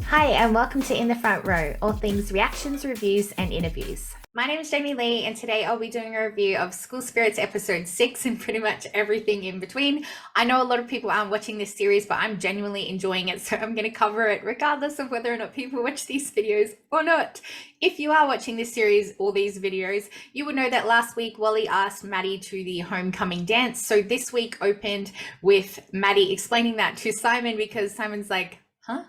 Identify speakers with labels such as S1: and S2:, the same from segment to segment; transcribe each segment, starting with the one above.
S1: Hi and welcome to In the Front Row, all things reactions, reviews and interviews. My name is Jamie Lee and today I'll be doing a review of School Spirits episode 6 and pretty much everything in between. I know a lot of people aren't watching this series, but I'm genuinely enjoying it, so I'm going to cover it regardless of whether or not people watch these videos or not. If you are watching this series or these videos, you would know that last week Wally asked Maddie to the homecoming dance. So this week opened with Maddie explaining that to Simon because Simon's like, huh?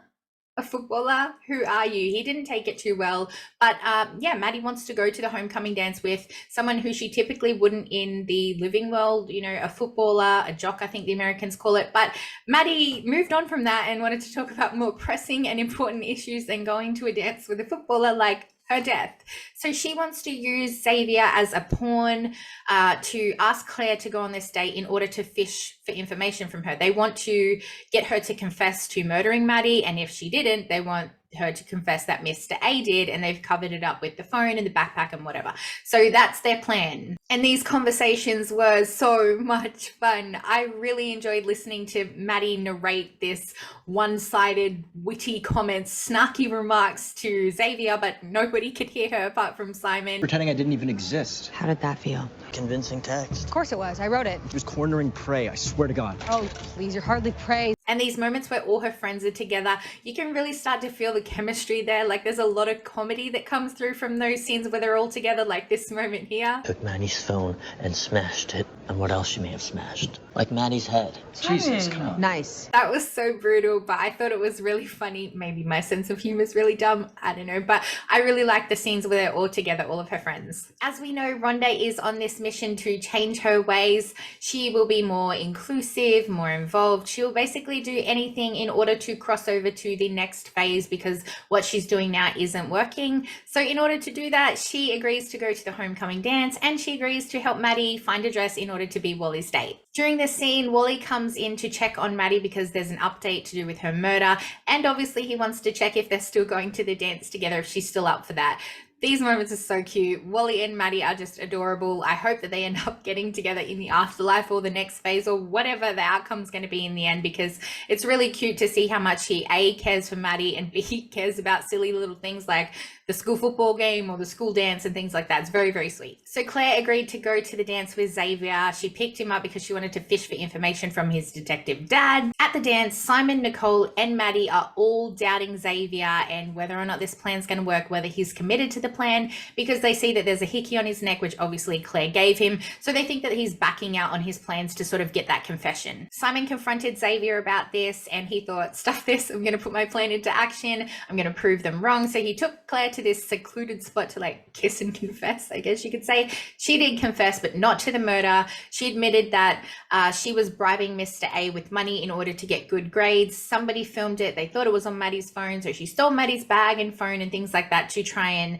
S1: A footballer? Who are you? He didn't take it too well, but yeah, Maddie wants to go to the homecoming dance with someone who she typically wouldn't in the living world, you know, a footballer, a jock, I think the Americans call it. But Maddie moved on from that and wanted to talk about more pressing and important issues than going to a dance with a footballer like her death. So she wants to use Xavier as a pawn to ask Claire to go on this date in order to fish for information from her. They want to get her to confess to murdering Maddie, and if she didn't, they want her to confess that Mr. A did, and they've covered it up with the phone and the backpack and whatever. So that's their plan. And these conversations were so much fun. I really enjoyed listening to Maddie narrate this one-sided, witty comments, snarky remarks to Xavier, but nobody could hear her apart from Simon.
S2: Pretending I didn't even exist.
S3: How did that feel?
S4: Convincing text.
S3: Of course it was. I wrote it.
S2: He was cornering prey, I swear to God.
S3: Oh, please, you're hardly prey.
S1: And these moments where all her friends are together, you can really start to feel the chemistry there. Like there's a lot of comedy that comes through from those scenes where they're all together, like this moment here.
S4: Took Maddie's phone and smashed it. And what else she may have smashed? Like Maddie's head.
S2: Jesus, come on.
S3: Nice.
S1: That was so brutal, but I thought it was really funny. Maybe my sense of humor is really dumb. I don't know, but I really like the scenes where they're all together, all of her friends. As we know, Rhonda is on this mission to change her ways. She will be more inclusive, more involved. She'll basically do anything in order to cross over to the next phase because what she's doing now isn't working. So in order to do that, she agrees to go to the homecoming dance and she agrees to help Maddie find a dress in order to be Wally's date. During this scene, Wally comes in to check on Maddie because there's an update to do with her murder, and obviously he wants to check if they're still going to the dance together, if she's still up for that. These moments are so cute. Wally and Maddie are just adorable. I hope that they end up getting together in the afterlife or the next phase or whatever the outcome's going to be in the end, because it's really cute to see how much he A, cares for Maddie, and B, cares about silly little things like the school football game or the school dance and things like that. It's very, very sweet. So Claire agreed to go to the dance with Xavier. She picked him up because she wanted to fish for information from his detective dad. At the dance, Simon, Nicole, and Maddie are all doubting Xavier and whether or not this plan's going to work, whether he's committed to the plan, because they see that there's a hickey on his neck, which obviously Claire gave him. So they think that he's backing out on his plans to sort of get that confession. Simon confronted Xavier about this and he thought, stuff this, I'm going to put my plan into action. I'm going to prove them wrong. So he took Claire to this secluded spot to like kiss and confess, I guess you could say. She did confess, but not to the murder. She admitted that she was bribing Mr. A with money in order to get good grades. Somebody filmed it. They thought it was on Maddie's phone. So she stole Maddie's bag and phone and things like that to try and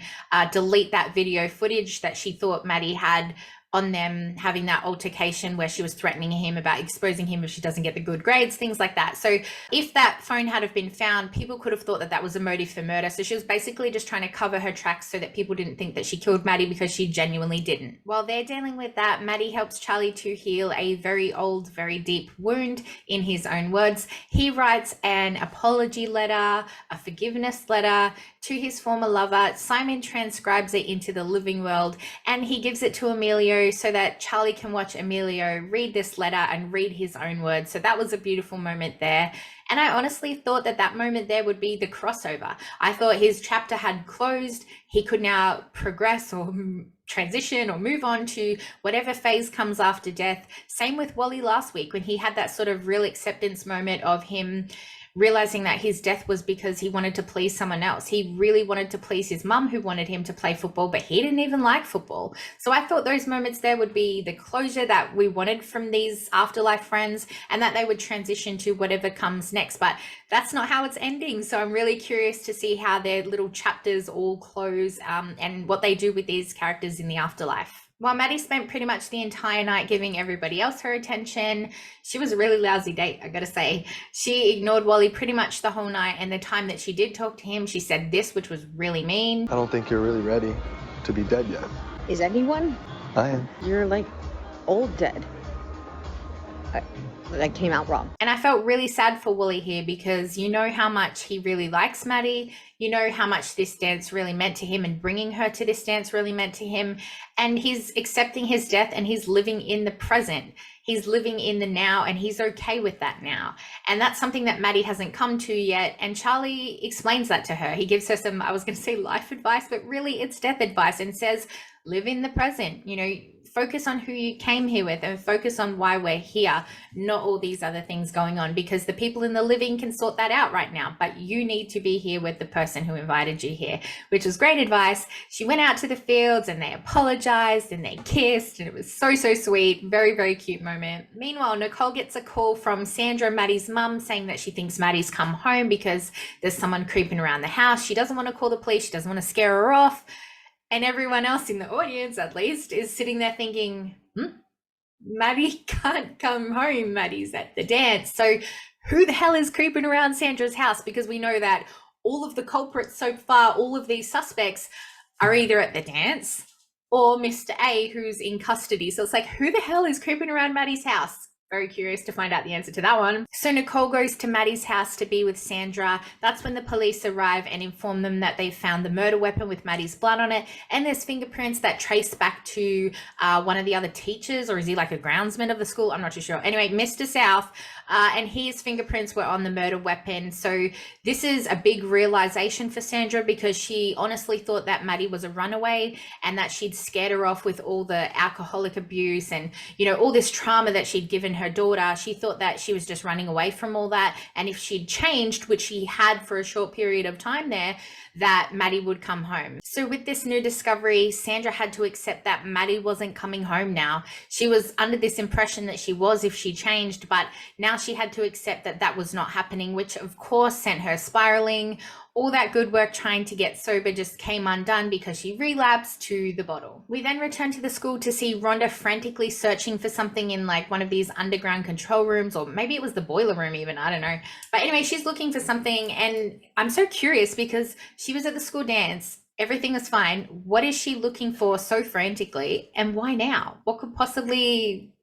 S1: delete that video footage that she thought Maddie had on them having that altercation where she was threatening him about exposing him if she doesn't get the good grades, things like that. So if that phone had have been found, people could have thought that that was a motive for murder. So she was basically just trying to cover her tracks so that people didn't think that she killed Maddie, because she genuinely didn't. While they're dealing with that, Maddie helps Charley to heal a very old, very deep wound in his own words. He writes an apology letter, a forgiveness letter to his former lover. Simon transcribes it into the living world and he gives it to Emilio so that Charley can watch Emilio read this letter and read his own words. So that was a beautiful moment there. And I honestly thought that that moment there would be the crossover. I thought his chapter had closed. He could now progress or transition or move on to whatever phase comes after death. Same with Wally last week when he had that sort of real acceptance moment of him realizing that his death was because he wanted to please someone else. He really wanted to please his mum, who wanted him to play football, but he didn't even like football. So I thought those moments there would be the closure that we wanted from these afterlife friends, and that they would transition to whatever comes next. But that's not how it's ending. So I'm really curious to see how their little chapters all close and what they do with these characters in the afterlife. While Maddie spent pretty much the entire night giving everybody else her attention, she was a really lousy date, I gotta say. She ignored Wally pretty much the whole night, and the time that she did talk to him, she said this, which was really mean.
S5: I don't think you're really ready to be dead yet.
S6: Is anyone?
S5: I am.
S6: You're like old dead.
S3: that came out wrong.
S1: And I felt really sad for Wally here because you know how much he really likes Maddie. You know how much this dance really meant to him and bringing her to this dance really meant to him. And he's accepting his death and he's living in the present. He's living in the now and he's okay with that now. And that's something that Maddie hasn't come to yet. And Charley explains that to her. He gives her some, I was going to say life advice, but really it's death advice, and says, live in the present, you know, focus on who you came here with and focus on why we're here, not all these other things going on, because the people in the living can sort that out right now, but you need to be here with the person who invited you here, which was great advice. She went out to the fields and they apologized and they kissed and it was so sweet. Very, very cute moment. Meanwhile, Nicole gets a call from Sandra, Maddie's mum, saying that she thinks Maddie's come home because there's someone creeping around the house. She doesn't want to call the police. She doesn't want to scare her off. And everyone else in the audience, at least, is sitting there thinking, Maddie can't come home. Maddie's at the dance. So who the hell is creeping around Sandra's house? Because we know that all of the culprits so far, all of these suspects are either at the dance or Mr. A, who's in custody. So it's like, who the hell is creeping around Maddie's house? Very curious to find out the answer to that one. So Nicole goes to Maddie's house to be with Sandra. That's when the police arrive and inform them that they found the murder weapon with Maddie's blood on it. And there's fingerprints that trace back to one of the other teachers, or is he like a groundsman of the school? I'm not too sure. Anyway, Mr. South, and his fingerprints were on the murder weapon. So this is a big realization for Sandra, because she honestly thought that Maddie was a runaway and that she'd scared her off with all the alcoholic abuse and, you know, all this trauma that she'd given her daughter. She thought that she was just running away from all that, and if she'd changed, which she had for a short period of time there, that Maddie would come home. So with this new discovery, Sandra had to accept that Maddie wasn't coming home now. She was under this impression that she was if she changed, but now she had to accept that that was not happening, which of course sent her spiraling. All that good work trying to get sober just came undone because she relapsed to the bottle. We then return to the school to see Rhonda frantically searching for something in like one of these underground control rooms, or maybe it was the boiler room even, I don't know. But anyway, she's looking for something, and I'm so curious because she was at the school dance. Everything is fine. What is she looking for so frantically, and why now? What could possibly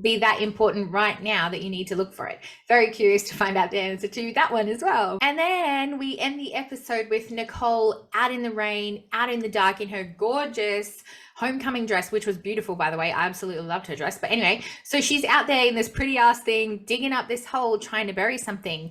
S1: be that important right now that you need to look for it? Very curious to find out the answer to that one as well. And then we end the episode with Nicole out in the rain, out in the dark, in her gorgeous homecoming dress, which was beautiful, by the way. I absolutely loved her dress. But anyway, so she's out there in this pretty ass thing, digging up this hole, trying to bury something.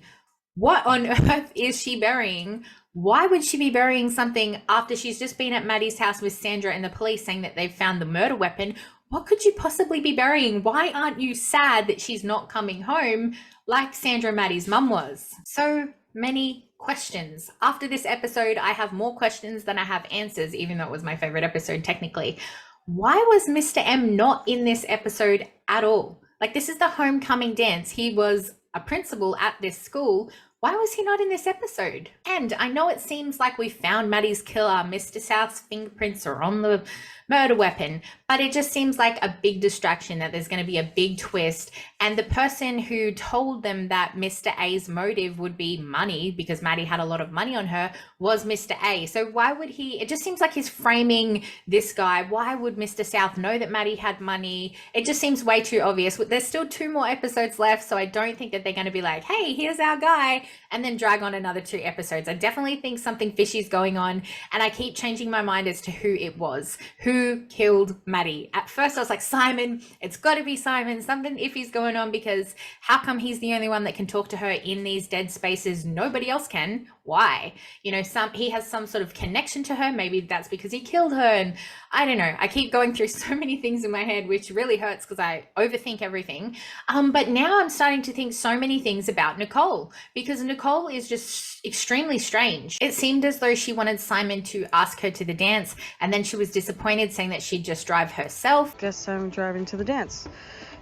S1: What on earth is she burying? Why would she be burying something after she's just been at Maddie's house with Sandra and the police saying that they've found the murder weapon? What could you possibly be burying? Why aren't you sad that she's not coming home like Sandra and Maddie's mum was? So many questions. After this episode, I have more questions than I have answers, even though it was my favorite episode technically. Why was Mr. M not in this episode at all? Like, this is the homecoming dance. He was a principal at this school. Why was he not in this episode? And I know it seems like we found Maddie's killer. Mr. South's fingerprints are on the murder weapon, but it just seems like a big distraction, that there's going to be a big twist. And the person who told them that Mr. A's motive would be money, because Maddie had a lot of money on her, was Mr. A. So why would he, it just seems like he's framing this guy. Why would Mr. South know that Maddie had money? It just seems way too obvious. There's still 2 more episodes left, so I don't think that they're going to be like, hey, here's our guy, and then drag on another 2 episodes. I definitely think something fishy is going on, and I keep changing my mind as to who it was. Who killed Maddie? At first I was like, Simon, it's got to be Simon. Something iffy's going on, because how come he's the only one that can talk to her in these dead spaces? Nobody else can. Why? You know, he has some sort of connection to her. Maybe that's because he killed her, and I don't know. I keep going through so many things in my head, which really hurts because I overthink everything. But now I'm starting to think so many things about Nicole, because Nicole is just extremely strange. It seemed as though she wanted Simon to ask her to the dance, and then she was disappointed, saying that she'd just drive herself.
S6: Guess I'm driving to the dance.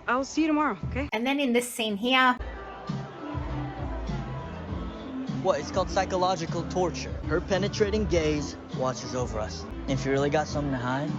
S6: I'll see you tomorrow, okay?
S1: And then in this scene here,
S4: What? It's called psychological torture. Her penetrating gaze watches over us. If you really got something to hide,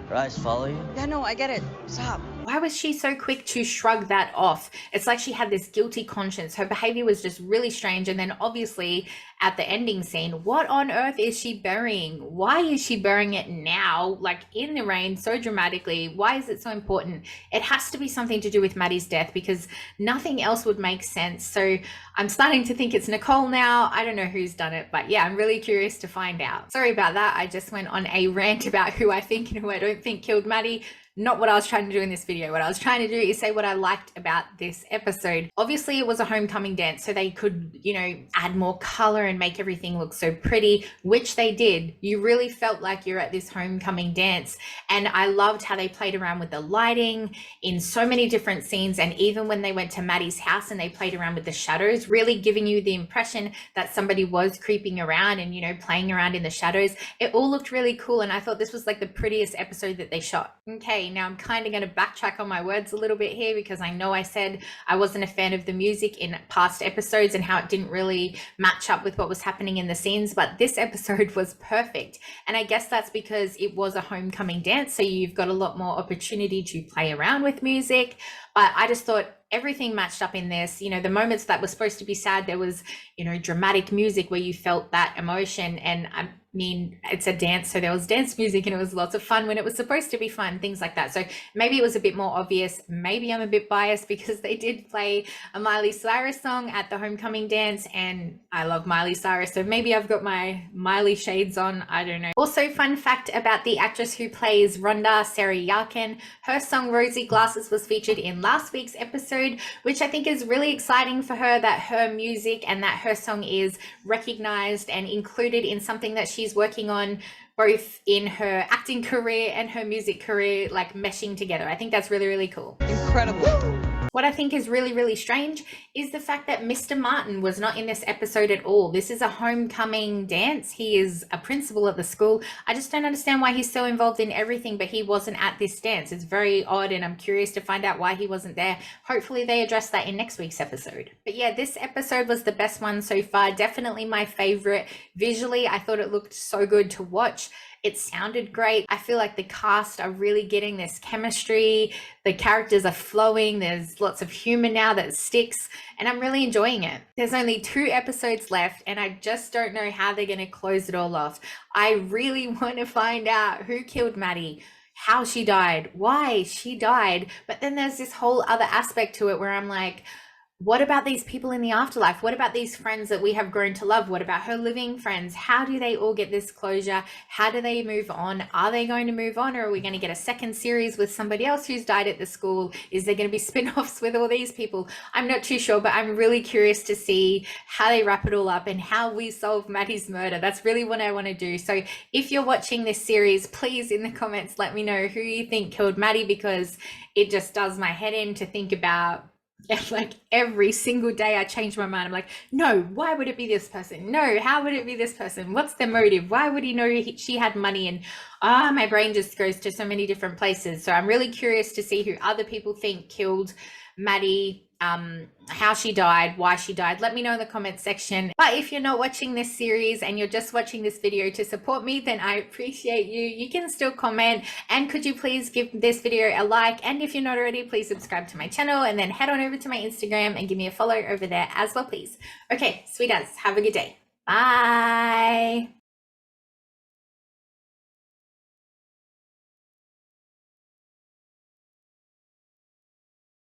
S4: her eyes follow you.
S6: Yeah, no, I get it. Stop.
S1: why was she so quick to shrug that off? It's like she had this guilty conscience. Her behavior was just really strange. And then obviously at the ending scene. What on earth is she burying? Why is she burying it now, like in the rain, so dramatically? Why is it so important? It has to be something to do with Maddie's death, because nothing else would make sense. So I'm starting to think it's Nicole now. I don't know who's done it, but yeah, I'm really curious to find out. Sorry about that. I just went on a rant about who I think and who I don't think killed Maddie. Not what I was trying to do in this video. What I was trying to do is say what I liked about this episode. Obviously, it was a homecoming dance, so they could, you know, add more color and make everything look so pretty, which they did. You really felt like you're at this homecoming dance. And I loved how they played around with the lighting in so many different scenes. And even when they went to Maddie's house and they played around with the shadows, really giving you the impression that somebody was creeping around and, you know, playing around in the shadows. It all looked really cool. And I thought this was like the prettiest episode that they shot. Okay, now I'm kind of going to backtrack on my words a little bit here, because I know I said I wasn't a fan of the music in past episodes and how it didn't really match up with what was happening in the scenes, but this episode was perfect. And I guess that's because it was a homecoming dance, so you've got a lot more opportunity to play around with music. But I just thought everything matched up in this. You know, the moments that were supposed to be sad, there was, you know, dramatic music where you felt that emotion. And I mean, it's a dance, so there was dance music and it was lots of fun when it was supposed to be fun, things like that. So maybe it was a bit more obvious. Maybe I'm a bit biased because they did play a Miley Cyrus song at the homecoming dance, and I love Miley Cyrus, so maybe I've got my Miley shades on. I don't know. Also, fun fact about the actress who plays Rhonda, Sarah Yarkin, her song Rosy Glasses was featured in last week's episode, which I think is really exciting for her, that her music and that her song is recognized and included in something that she's working on, both in her acting career and her music career, like meshing together. I think that's really, really cool.
S6: Incredible.
S1: What I think is really, really strange is the fact that Mr. Martin was not in this episode at all. This is a homecoming dance. He is a principal at the school. I just don't understand why he's so involved in everything, but he wasn't at this dance. It's very odd, and I'm curious to find out why he wasn't there. Hopefully they address that in next week's episode. But yeah, this episode was the best one so far. Definitely my favorite. Visually, I thought it looked so good to watch. It sounded great. I feel like the cast are really getting this chemistry. The characters are flowing. There's lots of humor now that sticks, and I'm really enjoying it. There's only 2 episodes left, and I just don't know how they're going to close it all off. I really want to find out who killed Maddie, how she died, why she died. But then there's this whole other aspect to it where I'm like, what about these people in the afterlife? What about these friends that we have grown to love? What about her living friends? How do they all get this closure? How do they move on? Are they going to move on, or are we going to get a second series with somebody else who's died at the school? Is there going to be spin-offs with all these people? I'm not too sure, but I'm really curious to see how they wrap it all up and how we solve Maddie's murder. That's really what I want to do. So if you're watching this series, please in the comments let me know who you think killed Maddie, because it just does my head in to think about. Like every single day I change my mind. I'm like, no, why would it be this person? No, how would it be this person? What's the motive? Why would he know she had money? And my brain just goes to so many different places. So I'm really curious to see who other people think killed Maddie, how she died, why she died. Let me know in the comment section. But if you're not watching this series and you're just watching this video to support me, then I appreciate you. You can still comment, and could you please give this video a like, and if you're not already, please subscribe to my channel, and then head on over to my Instagram and give me a follow over there as well, please. Okay, sweet as, have a good day. Bye.